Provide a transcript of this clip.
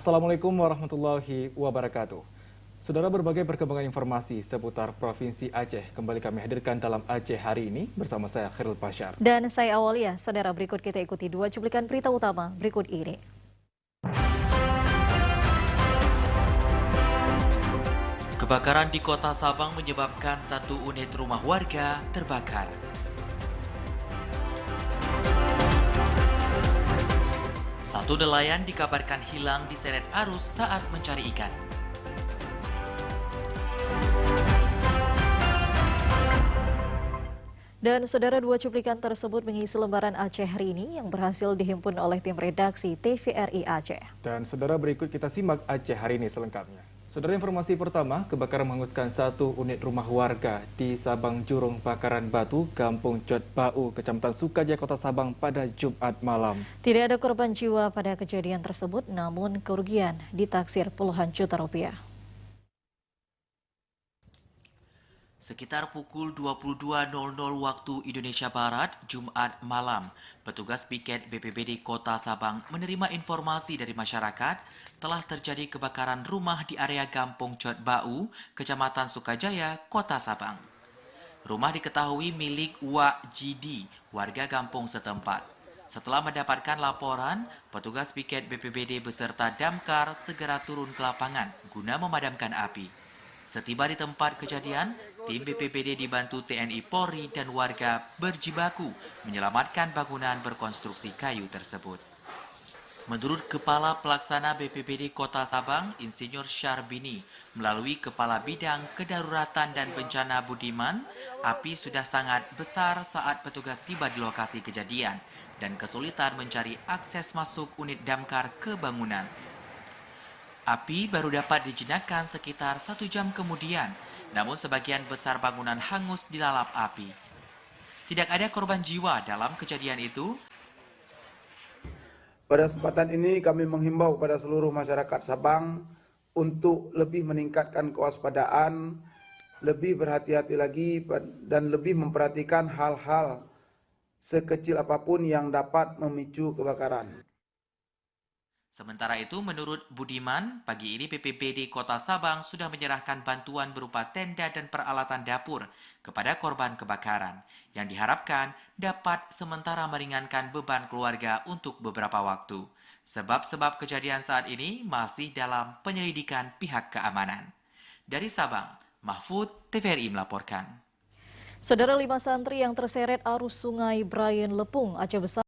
Assalamualaikum warahmatullahi wabarakatuh. Saudara, berbagai perkembangan informasi seputar Provinsi Aceh kembali kami hadirkan dalam Aceh hari ini bersama saya Khairul Pasyar. Dan saya Awalia. Saudara, berikut kita ikuti dua cuplikan berita utama berikut ini. Kebakaran di Kota Sabang menyebabkan satu unit rumah warga terbakar. Satu nelayan dikabarkan hilang diseret arus saat mencari ikan. Dan saudara, dua cuplikan tersebut mengisi lembaran Aceh hari ini yang berhasil dihimpun oleh tim redaksi TVRI Aceh. Dan saudara, berikut kita simak Aceh hari ini selengkapnya. Saudara, informasi pertama, kebakaran menghanguskan satu unit rumah warga di Sabang Jurung Bakaran Batu, Kampung Cot Bau, Kecamatan Sukajaya, Kota Sabang pada Jumat malam. Tidak ada korban jiwa pada kejadian tersebut, namun kerugian ditaksir puluhan juta rupiah. Sekitar pukul 22.00 waktu Indonesia Barat, Jumat malam, petugas piket BPBD Kota Sabang menerima informasi dari masyarakat telah terjadi kebakaran rumah di area Kampung Cot Bau, Kecamatan Sukajaya, Kota Sabang. Rumah diketahui milik Wak Jidi, warga kampung setempat. Setelah mendapatkan laporan, petugas piket BPBD beserta damkar segera turun ke lapangan guna memadamkan api. Setiba di tempat kejadian, tim BPBD dibantu TNI Polri dan warga berjibaku menyelamatkan bangunan berkonstruksi kayu tersebut. Menurut Kepala Pelaksana BPBD Kota Sabang, Insinyur Syarbini, melalui Kepala Bidang Kedaruratan dan Bencana Budiman, api sudah sangat besar saat petugas tiba di lokasi kejadian dan kesulitan mencari akses masuk unit damkar ke bangunan. Api baru dapat dijinakkan sekitar 1 jam kemudian, namun sebagian besar bangunan hangus dilalap api. Tidak ada korban jiwa dalam kejadian itu. Pada kesempatan ini kami menghimbau kepada seluruh masyarakat Sabang untuk lebih meningkatkan kewaspadaan, lebih berhati-hati lagi dan lebih memperhatikan hal-hal sekecil apapun yang dapat memicu kebakaran. Sementara itu, menurut Budiman, pagi ini BPBD Kota Sabang sudah menyerahkan bantuan berupa tenda dan peralatan dapur kepada korban kebakaran, yang diharapkan dapat sementara meringankan beban keluarga untuk beberapa waktu. Sebab-sebab kejadian saat ini masih dalam penyelidikan pihak keamanan. Dari Sabang, Mahfud, TVRI melaporkan. Saudara, 5 santri yang terseret arus sungai Brian Lepung, Aceh Besar